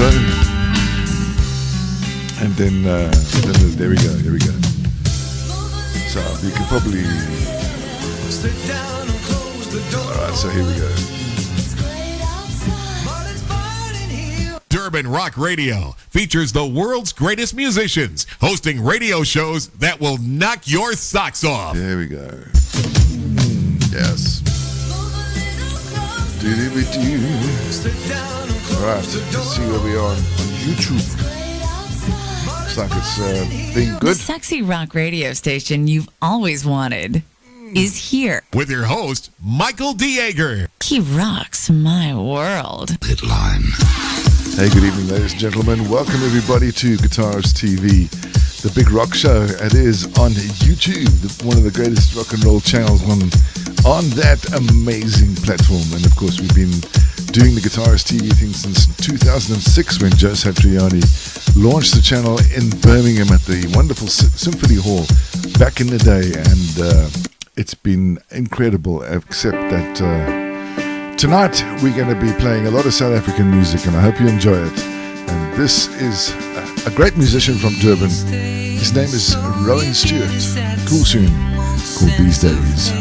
show. And then there we go, here we go. So you can probably... Alright, so here we go. Durban Rock Radio features the world's greatest musicians, hosting radio shows that will knock your socks off. There we go. Yes. Alright, let's see where we are on YouTube. Looks like it's being good. The sexy rock radio station you've always wanted is here. With your host, Michael de Jager. He rocks my world. Headline. Hey, good evening, ladies and gentlemen. Welcome everybody to Guitarist TV, the big rock show. It is on YouTube, one of the greatest rock and roll channels on that amazing platform. And of course, we've been doing the Guitarist TV thing since 2006 when Joe Satriani launched the channel in Birmingham at the wonderful Symphony Hall back in the day. And it's been incredible, except that tonight we're going to be playing a lot of South African music, and I hope you enjoy it. And this is a great musician from Durban. His name is Rowan Stewart. Cool tune called These Days.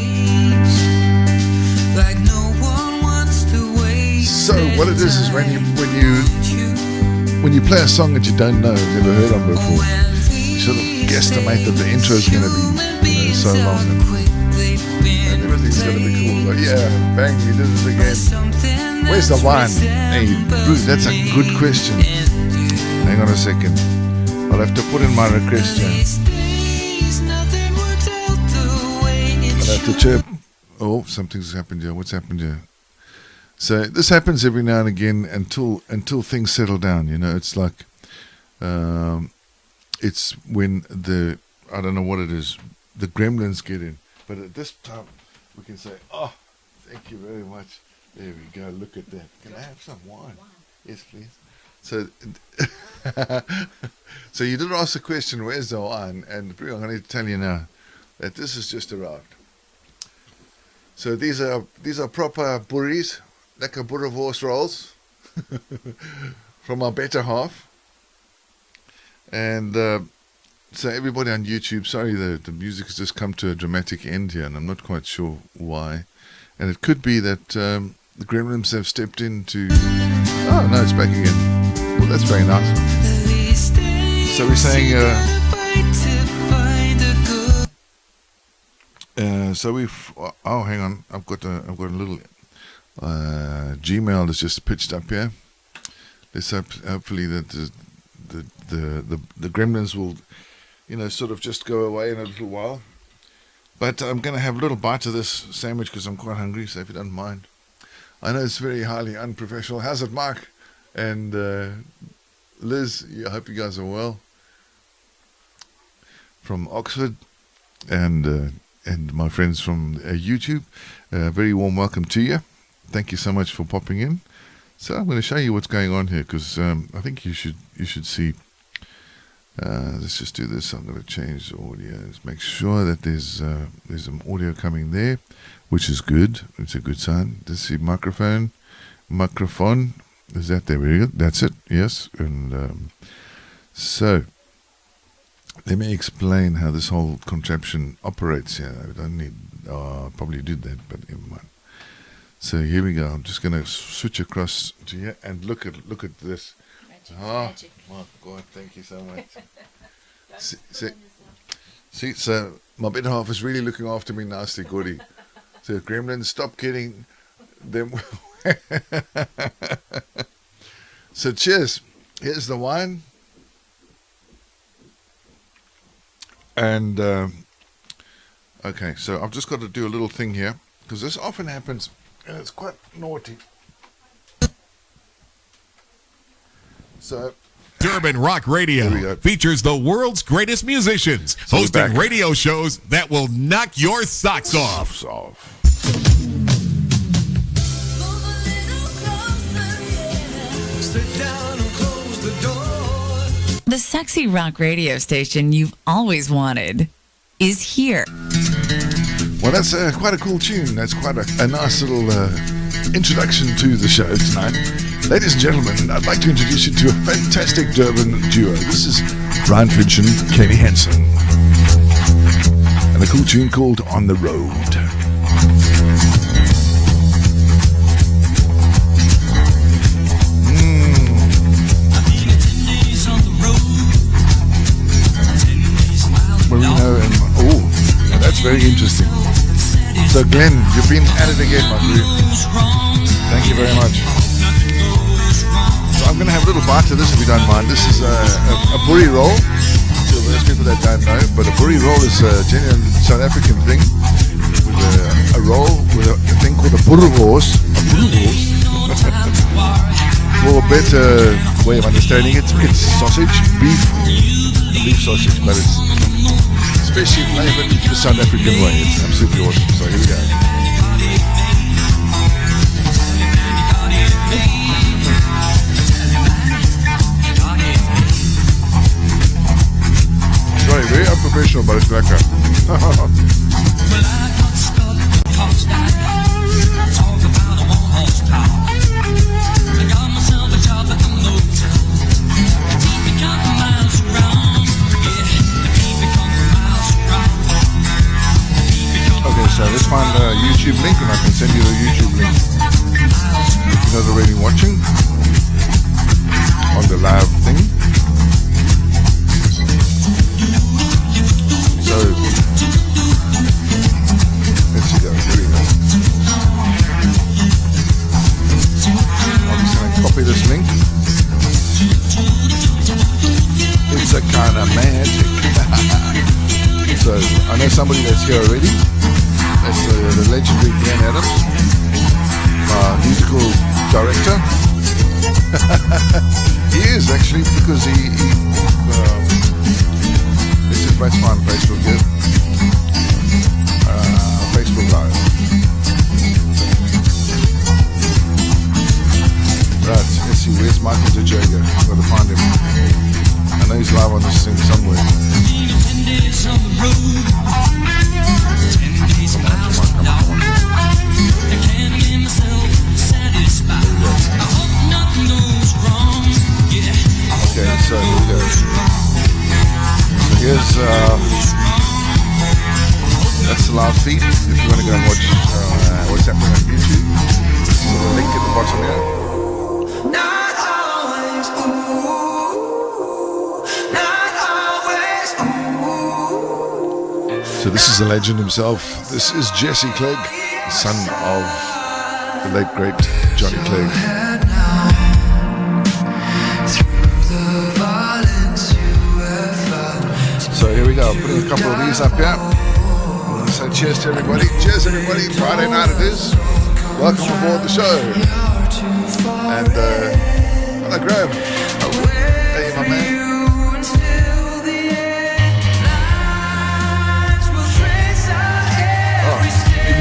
So what it is when you play a song that you don't know, never heard of before, you sort of guesstimate that the intro is going to be so long and everything's going to be cool. But yeah, bang, you did it again. Where's the wine? Hey, Bruce, that's a good question. Hang on a second. I'll have to put in my request here. I'll have to chirp. Oh, something's happened here. What's happened here? So this happens every now and again until things settle down. You know, it's like it's when I don't know what it is, the gremlins get in. But at this time, we can say, "Oh, thank you very much." There we go. Look at that. Can I have some wine? Yes, please. So, so you did ask the question, "Where's the wine?" And I'm going to tell you now that this has just arrived. So these are proper boeries. Lekker boerewors rolls from my better half. And so everybody on YouTube, sorry, the music has just come to a dramatic end here, and I'm not quite sure why. And it could be that the gremlins have stepped into... Oh, no, it's back again. Well, that's very nice. So we're saying... so we've... Oh, hang on. I've got a little... Gmail is just pitched up here. Let's hopefully that the gremlins will, sort of just go away in a little while. But I'm going to have a little bite of this sandwich because I'm quite hungry. So if you don't mind, I know it's very highly unprofessional. How's it, Mark and Liz? I hope you guys are well from Oxford, and my friends from YouTube. Very warm welcome to you. Thank you so much for popping in. So I'm going to show you what's going on here because I think you should see. Let's just do this. I'm going to change the audio. Let's make sure that there's some audio coming there, which is good. It's a good sign. Let's see microphone. Is that there? Very good. That's it. Yes. And so let me explain how this whole contraption operates here. I don't need. Probably did that, but never mind. So here we go. I'm just going to switch across to here and look at this. Magic. My God, thank you so much. See, so my better half is really looking after me nicely, goody. So gremlins, stop getting them. So cheers. Here's the wine. And, okay, so I've just got to do a little thing here because this often happens. And it's quite naughty. So, Durban Rock Radio features the world's greatest musicians, hosting radio shows that will knock your socks off. The sexy rock radio station you've always wanted is here. Well, that's quite a cool tune. That's quite a nice little introduction to the show tonight. Ladies and gentlemen, I'd like to introduce you to a fantastic Durban duo. This is Brian Finch and Kaylee Hansen, and a cool tune called On the Road. Marino and that's very interesting. So Glenn, you've been at it again, my friend. Thank you very much. So I'm going to have a little bite of this if you don't mind. This is a burry roll. To those people that don't know, but a burry roll is a genuine South African thing with a roll with a thing called a boerewors. A boerewors. For a better way of understanding it, it's sausage, beef sausage, but it's especially flavored the South African way. It's absolutely awesome. So here we go. Sorry, very unprofessional, but it's lekker. So let's find a YouTube link and I can send you the YouTube link. If you're not already watching on the live thing. So let's go, here we go. I'm just going to copy this link. It's a kind of magic. So I know somebody that's here already. That's the legendary Glenn Adams, musical director. He is actually, because he let's just find Facebook here. Facebook Live. Right, let's see, where's Michael de Jager? I've got to find him. I know he's live on this thing somewhere. Come on. Okay, so here we go. So here's that's the live feed. If you want to go and watch what's happening on YouTube, so the link at the bottom here. Not always, not always, so this is the legend himself. This is Jesse Clegg, son of the late great Johnny Clegg. So here we go, putting a couple of these up here. So cheers to everybody. Cheers everybody, Friday night it is. Welcome aboard the show. And hello Graham. Hey my man.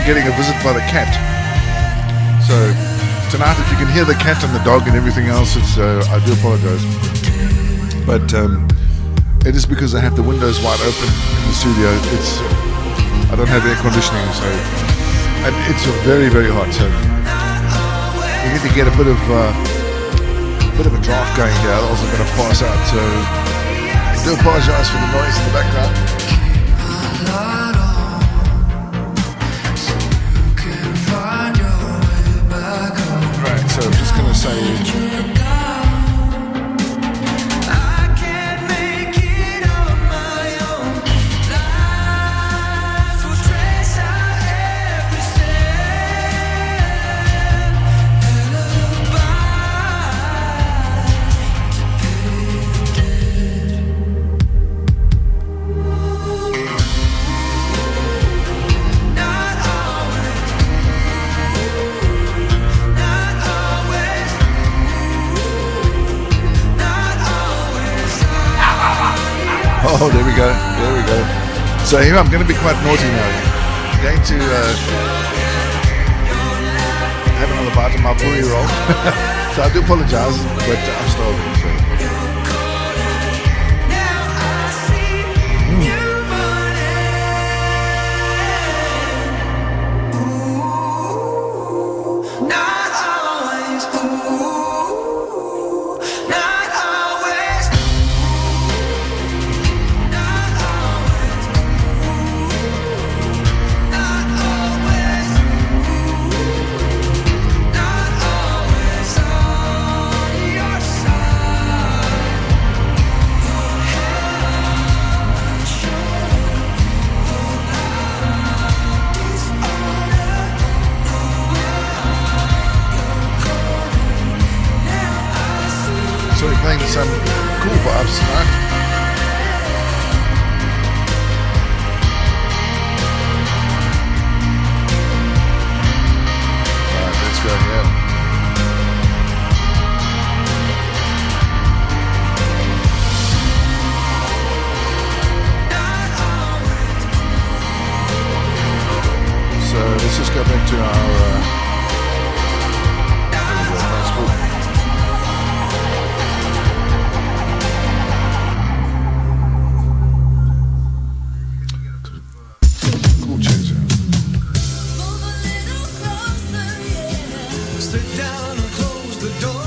Getting a visit by the cat. So tonight, if you can hear the cat and the dog and everything else, it's I do apologize, but it is because I have the windows wide open in the studio. I don't have air conditioning, so and it's very, very hot. So you need to get a bit of a draft going here, otherwise I'm going to pass out. So I do apologize for the noise in the background. So I'm just going to say oh, there we go. So here I'm going to be quite naughty now. I'm going to have another bite of my burry roll. So I do apologize, but I'm starving. So. So we're playing some cool vibes tonight. Alright, let's go here. So let's just go back to our Facebook. Cool tunes. Sit down and close the door.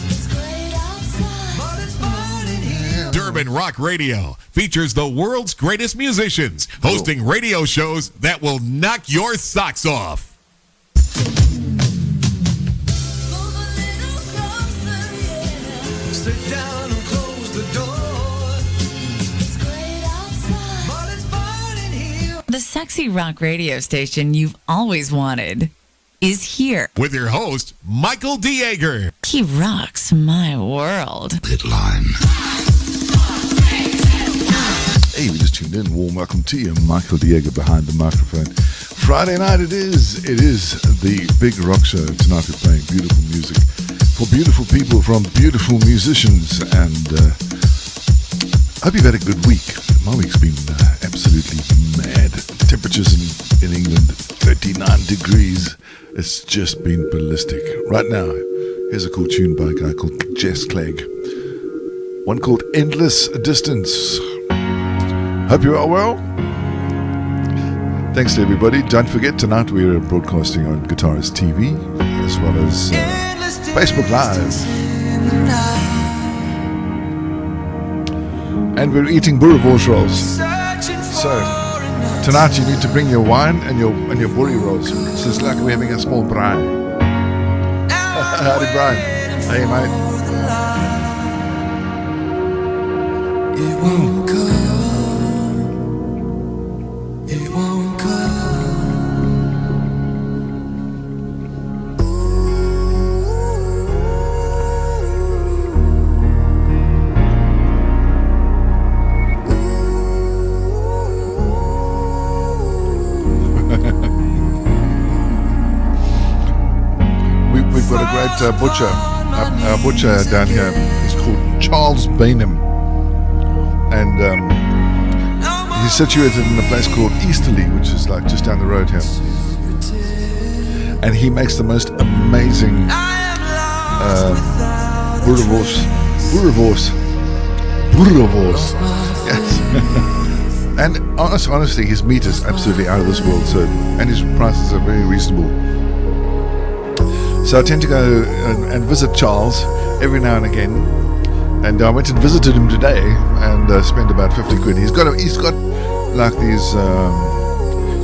It's great outside, but it's burning here. Durban Rock Radio features the world's greatest musicians hosting radio shows that will knock your socks off. Sit down and close the door. It's great outside, but it's burning here. The sexy rock radio station you've always wanted is here. With your host, Michael de Jager. He rocks my world. Hey, we just tuned in. Warm welcome to you. Michael de Jager behind the microphone. Friday night it is. It is the big rock show. Tonight we're playing beautiful music for beautiful people from beautiful musicians. And I hope you've had a good week. My week's been absolutely mad. Temperatures in England, 39 degrees. It's just been ballistic. Right now, here's a cool tune by a guy called Jess Clegg. One called Endless Distance. Hope you're all well. Thanks to everybody. Don't forget, tonight we're broadcasting on Guitarist TV as well as Facebook Live. And we're eating boerewors rolls. So tonight you need to bring your wine and your boerewors rolls. So it's like we're having a small brine. Howdy, Brian. Hey, mate. It won't come. It won't come. We've got a great butcher down here. He's called Charles Bainham. And he's situated in a place called Easterly, which is like just down the road here. And he makes the most amazing boerewors. Yes. And honestly, his meat is absolutely out of this world. So, and his prices are very reasonable. So I tend to go and visit Charles every now and again. And I went and visited him today and spent about 50 quid. He's got like these,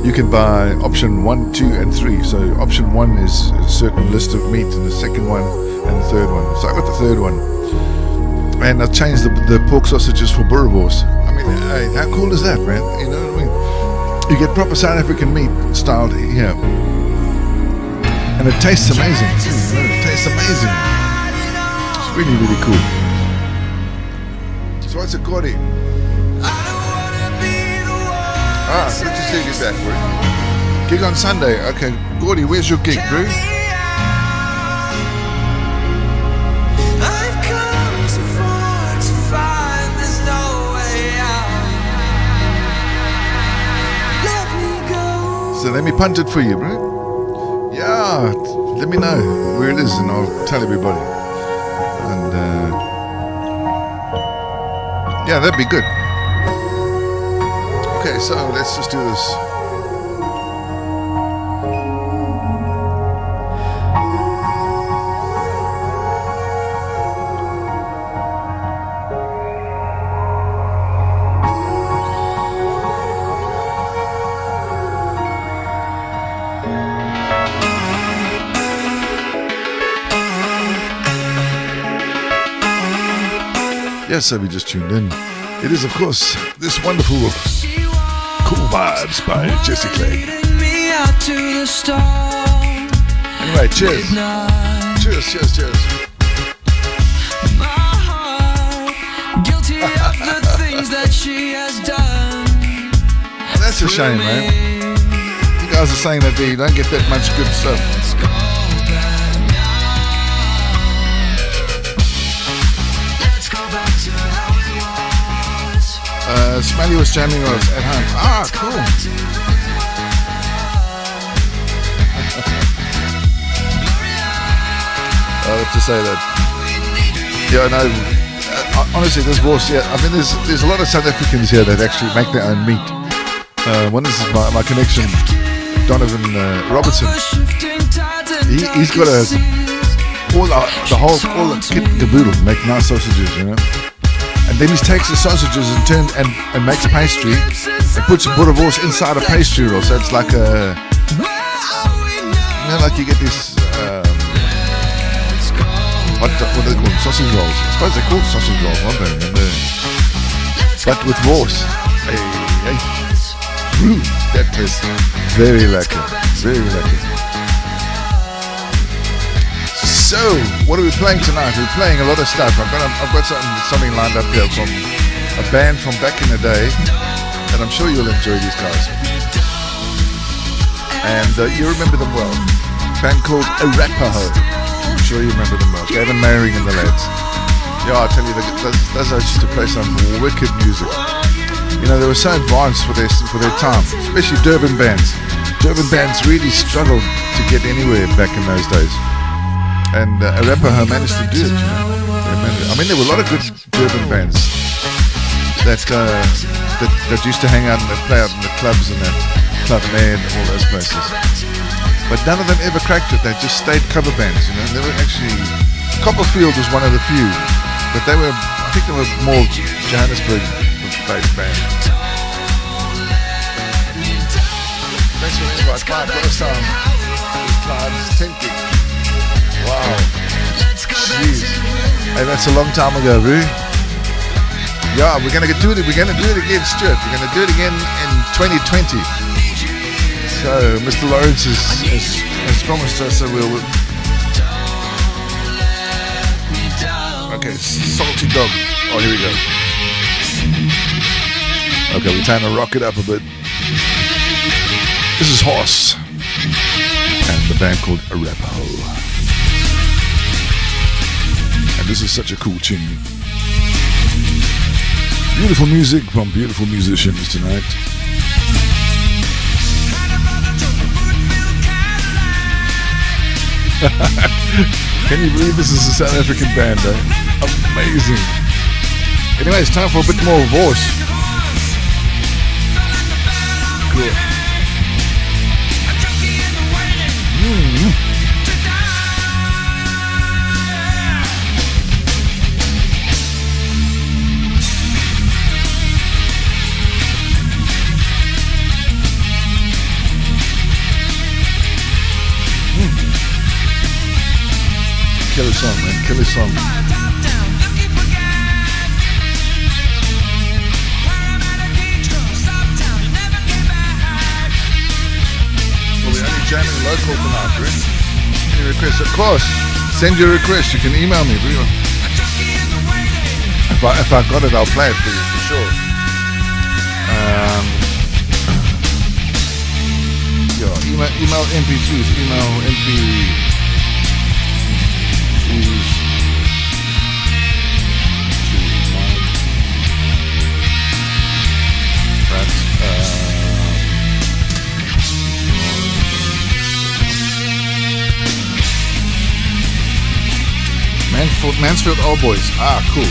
you can buy option 1, 2 and 3. So option 1 is a certain list of meat, and the second one and the third one. So I got the third one. And I changed the pork sausages for boerewors. I mean, hey, how cool is that, man? You know what I mean? You get proper South African meat styled here. And it tastes amazing. It tastes amazing. It's really, really cool. So what's a Cordy? Let's just take it back, bro. Gig on Sunday. Okay, Gordy, where's your gig, bro? I've come too far to find there's no way out. Let me go. So let me punt it for you, bro. Yeah, let me know where it is and I'll tell everybody. And yeah, that'd be good. Okay, so let's just do this. Yes, so we just tuned in. It is, of course, this wonderful Cool Vibes by Jesse Clegg. Anyway, cheers. Cheers, cheers, cheers. That's a shame, man. You guys are saying that you don't get that much good stuff. Smelly was jamming us at home. Ah, cool. I have to say that. Yeah, no. Honestly, this voice. Yeah, I mean, there's a lot of South Africans here that actually make their own meat. One is my connection, Donovan Robertson. He's got all the kit and caboodle, make nice sausages, you know. And then he takes the sausages and makes pastry and puts a boerewors inside a pastry roll. So it's like a, like you get this, what do they call them? Sausage rolls. I suppose they're called sausage rolls, aren't they? But with wors. Hey. That tastes very lekker. Very lekker. So, what are we playing tonight? We're playing a lot of stuff. I've got something lined up here from a band from back in the day, and I'm sure you'll enjoy these guys. And you remember them well. A band called Arapaho. I'm sure you remember them well. Gavin Mayring and the lads. Yeah, I tell you, those are just to play some wicked music. You know, they were so advanced for their time, especially Durban bands. Durban bands really struggled to get anywhere back in those days. And Arapaho managed to do it, you know. I mean, there were a lot of good Durban bands that used to hang out and play out in the clubs and the Club Med and all those places. But none of them ever cracked it. They just stayed cover bands, you know. They were actually, Copperfield was one of the few, but I think they were more Johannesburg-based band. Thanks for the invite, Clyde. Last time was Clyde's Tempting. Wow. Jeez. Hey, that's a long time ago, Roo. Yeah, we're gonna do it again, Stuart. We're gonna do it again in 2020. So Mr. Lawrence has promised us that we'll. Okay, Salty Dog. Oh, here we go. Okay, we're trying to rock it up a bit. This is Horse and the band called Arapaho. And this is such a cool tune. Beautiful music from beautiful musicians tonight. Can you believe this is a South African band, eh? Amazing. Anyway, it's time for a bit more voice. Cool. Killer song, man. Killer song. Well, we're only jamming local tonight, Rick. Any requests? Of course. Send your request. You can email me. If I got it, I'll play it for you, for sure. Email MP3s. Email MP3s. Mansfield Old Boys. Ah, cool.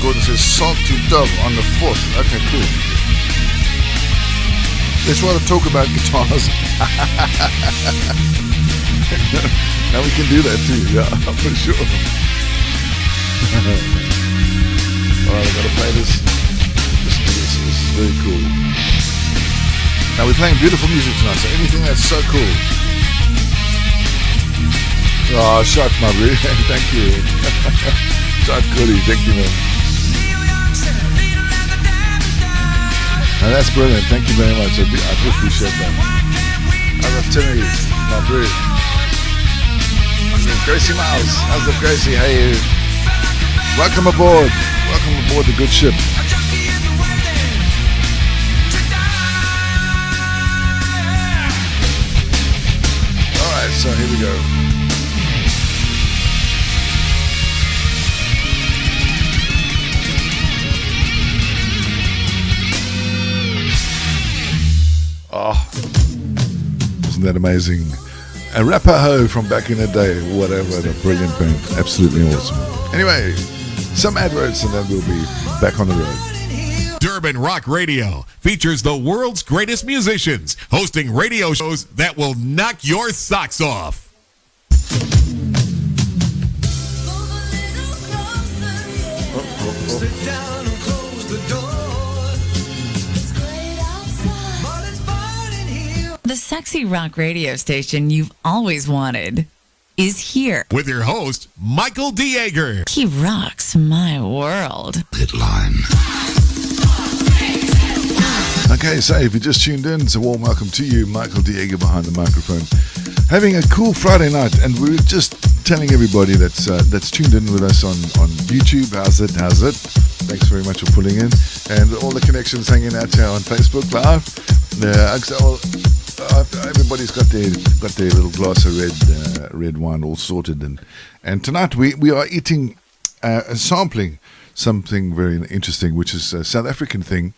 Gordon says Salty Dog on the 4th. Okay, cool. Let's want to talk about guitars. Now we can do that too, yeah, for sure. Alright, I gotta play this. This is very cool. Now we're playing beautiful music tonight, so anything that's so cool. Oh, shot my bro. Thank you. Shot goodie, thank you, man. Now that's brilliant. Thank you very much. I do appreciate that. As I'm telling you, Not really. Gracie Miles. How's up, Gracie? Hey. Welcome aboard. Welcome aboard the good ship. Alright, so here we go. Oh, isn't that amazing? A rapper ho from back in the day, whatever, a brilliant band, absolutely awesome. Anyway, some adverts and then we'll be back on the road. Durban Rock Radio features the world's greatest musicians, hosting radio shows that will knock your socks off. Sit down and close the door. It's great outside, but it's fun in here. The sexy rock radio station you've always wanted is here. With your host, Michael de Jager. He rocks my world. Pit line. Okay, so if you just tuned in, it's a warm welcome to you, Michael de Jager behind the microphone. Having a cool Friday night, and we were just telling everybody that's tuned in with us on YouTube, how's it? Thanks very much for pulling in, and all the connections hanging out here on Facebook Live. Everybody's got their little glass of red wine all sorted, and tonight we are eating, sampling something very interesting, which is a South African thing.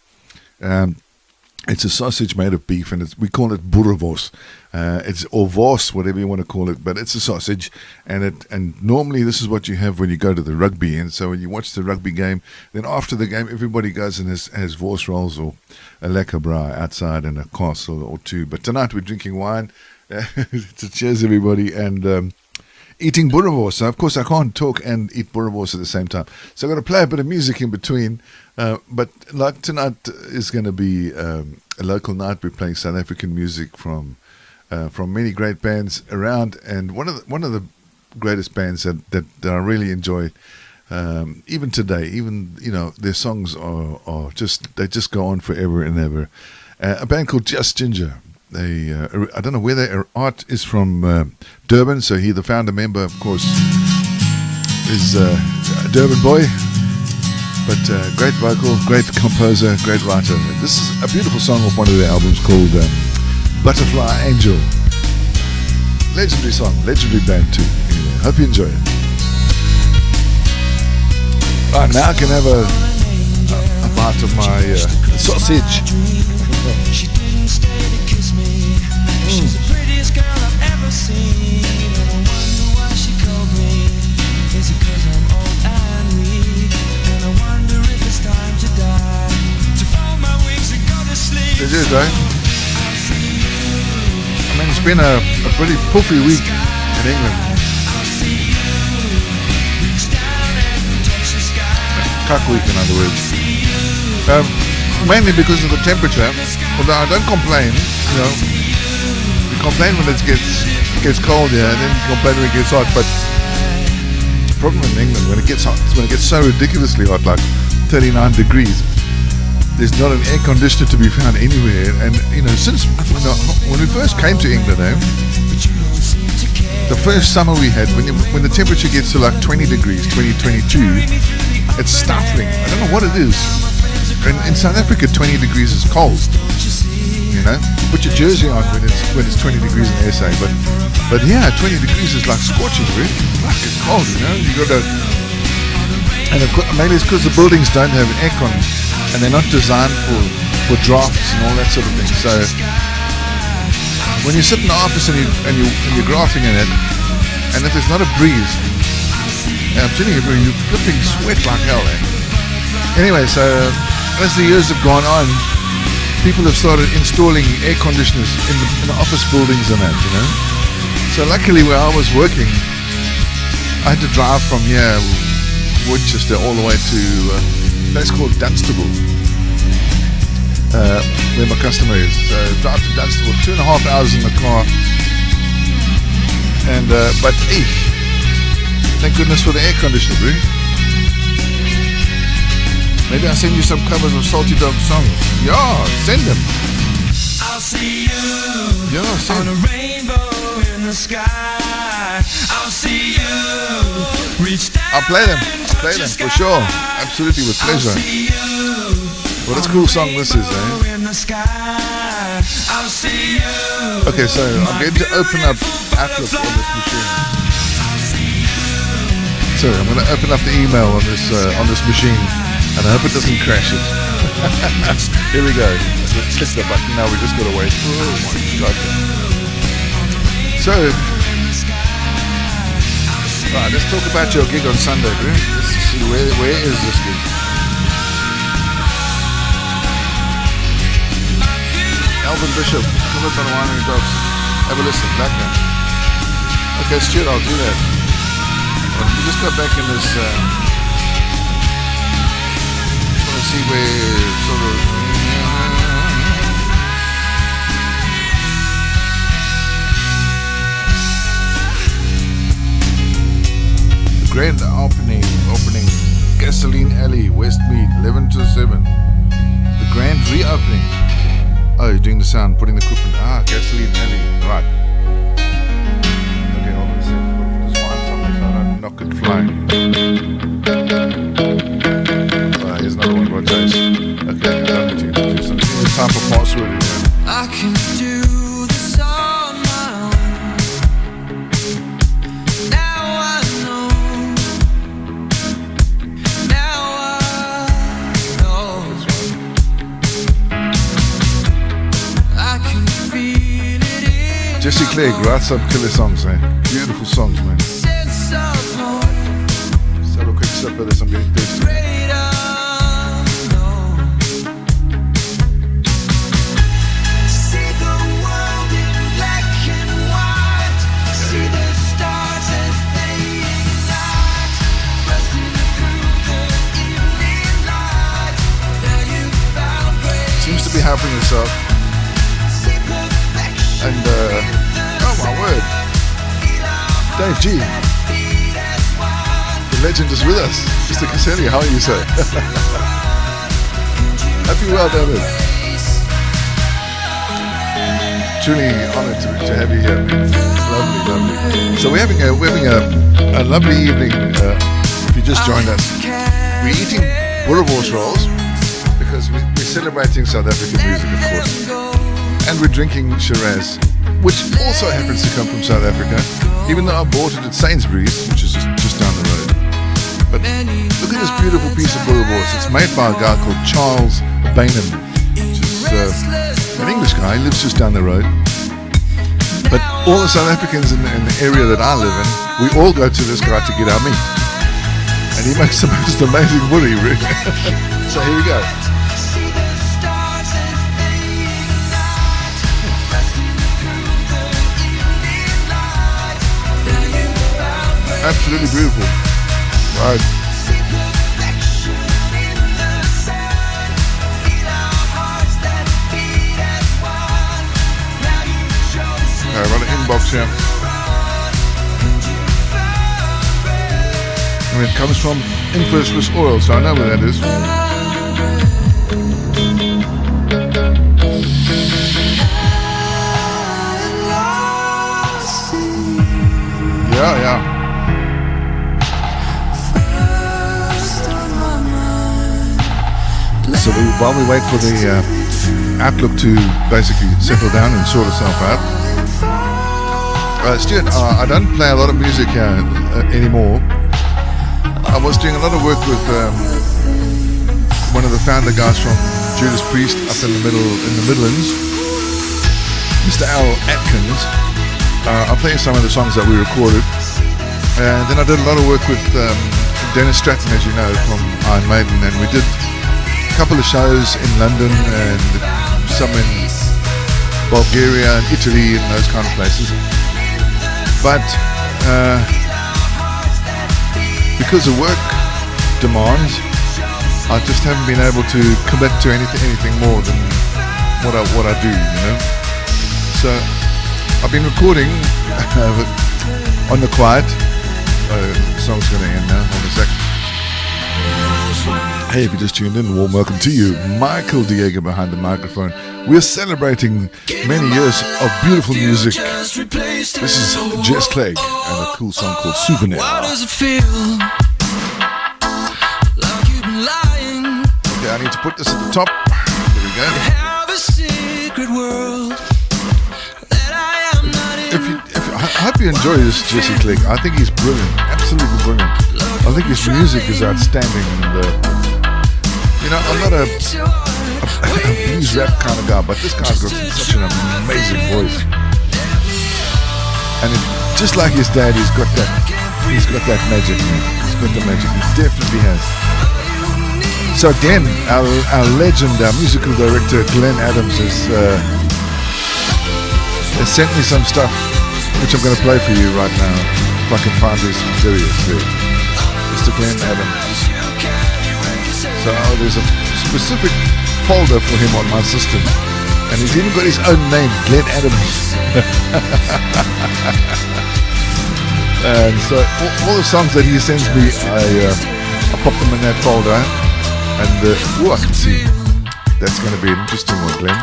It's a sausage made of beef, and we call it boerewors. It's or wors, whatever you want to call it, but it's a sausage, and normally this is what you have when you go to the rugby. And so when you watch the rugby game, then after the game, everybody goes and has wors rolls or a lekker braai outside and a castle or two. But tonight we're drinking wine. So cheers, everybody, and eating boerewors. So of course I can't talk and eat boerewors at the same time. So I've got to play a bit of music in between. But like tonight is going to be a local night. We're playing South African music from many great bands around, and one of the greatest bands that I really enjoy, even today. Even their songs are just go on forever and ever. A band called Just Ginger. They I don't know where their art is from. Durban. So the founder member, of course, is a Durban boy. But great vocal, great composer, great writer. This is a beautiful song off one of their albums called Butterfly Angel. Legendary song, legendary band too. Anyway, hope you enjoy it. Right, now I can have a bite of my sausage. She didn't stay to kiss me. She's the prettiest girl I've ever seen, and I wonder why she called me. Is it 'cause I'm old and weak? And I wonder if it's time to die, to fold my wings and go to sleep. It is, eh? I mean, it's been a pretty puffy week in England. Cuck week, in other words. Mainly because of the temperature. Although I don't complain, we complain when it gets cold here, and then complain when it gets hot. But the problem in England, when it gets hot, is when it gets so ridiculously hot, like 39 degrees. There's not an air conditioner to be found anywhere, and since when we first came to England, the first summer we had, when the temperature gets to like 20 degrees, 22, it's stifling. I don't know what it is. In South Africa, 20 degrees is cold. You put your jersey on when it's 20 degrees in SA, but yeah, 20 degrees is like scorching, really. Fuck, it's cold. You got to, and maybe it's because the buildings don't have aircon. And they're not designed for drafts and all that sort of thing. So when you sit in the office and you're grafting in it, and if there's not a breeze, I'm telling you, you're flipping sweat like hell. Anyway, so as the years have gone on, people have started installing air conditioners in the office buildings and that. So luckily, where I was working, I had to drive from here, Winchester, all the way to place called Dunstable, where my customer is. So drive to Dunstable, 2.5 hours in the car, and but thank goodness for the air conditioner, bro. Maybe I'll send you some covers of Salty Dog songs. Yeah, send them. I'll see you Yeah, on a rainbow in the sky. I'll see you reach down. I'll play them for sure. Absolutely, with pleasure. What a cool song this is, eh? Okay, so I'm going to open up Outlook on this machine. So I'm going to open up the email on this machine, and I hope it doesn't crash it. Here we go. Let's click the button now. We just got to wait. Oh my God. So, right, let's talk about your gig on Sunday, bro. Let's see where is this gig? Alvin Bishop, come up on the Wandering Dogs. Have a listen, back now. Okay, Stuart, I'll do that. Let me just go back in this. Want to see where sort of. The grand opening, Gasoline Alley, Westmead, 11 to 7. The grand reopening. Oh, you're doing the sound, putting the equipment. Gasoline Alley, right. Okay, hold on a second. Put this one somewhere so I don't knock it flying. Here's another one by Jace. Okay, I don't need to do something. Give me time for password in there. I can do this on my own. Now I know. Now I know. I can feel it in Jesse Clegg writes up killer songs, eh? Beautiful songs, man. sense of home. Let's have a quick sip of this. I'm getting thirsty. Great unknown. See the world in black and white. See the stars as they ignite. Bursting through the evening light. There you found grace. Seems to be helping yourself. See perfection. And, oh my word. Dave G, the legend is with us. Mr. Caselli, how are you, sir? Happy well, David. Truly honored to have you here, man. Lovely. So we're having a lovely evening. If you just joined us, we're eating boerewors rolls because we're celebrating South African music, of course, and we're drinking Shiraz, which also happens to come from South Africa, even though I bought it at Sainsbury's, which is just down the road. But look at this beautiful piece of boerewors. It's made by a guy called Charles Bainham, which is an English guy. He lives just down the road. But all the South Africans in the area that I live in, we all go to this guy to get our meat. And he makes the most amazing woody, really. So here we go. Absolutely beautiful. Right. Okay, I've got an inbox here. And it comes from Infoswiss Oil, so I know where that is. Yeah. So while we wait for the Outlook to basically settle down and sort itself out, Stuart, I don't play a lot of music anymore. I was doing a lot of work with one of the founder guys from Judas Priest up in the Midlands, Mr. Al Atkins. I'll play some of the songs that we recorded, and then I did a lot of work with Dennis Stratton, as you know, from Iron Maiden, and we did a couple of shows in London and some in Bulgaria and Italy and those kind of places. But because of work demands, I just haven't been able to commit to anything more than what I do, you know. So I've been recording on the quiet. The song's going to end now. Hold a sec. Hey, if you just tuned in, warm welcome to you. Michael de Jager behind the microphone. We're celebrating many years of beautiful music. This is Jess Clegg and a cool song called Souvenir. Why does it feel like you've been lying? Okay, I need to put this at the top. Here we go. Have a secret world that I am not in. I hope you enjoy this Jesse Clegg. I think he's brilliant, absolutely brilliant. I think his music is outstanding, and you know, I'm not a blues rap kind of guy, but this guy's got such an amazing voice, and just like his dad, he's got that magic, man. He's got the magic. He definitely has. So again, our legend, our musical director Glenn Adams has sent me some stuff, which I'm going to play for you right now. If I can find his videos here. Mr. Glenn Adams. So there's a specific folder for him on my system, and he's even got his own name, Glenn Adams. And so all the songs that he sends me, I pop them in that folder, and I can see that's going to be an interesting one, Glenn.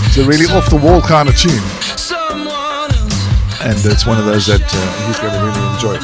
It's a really off-the-wall kind of tune, and it's one of those that he's going to really enjoy.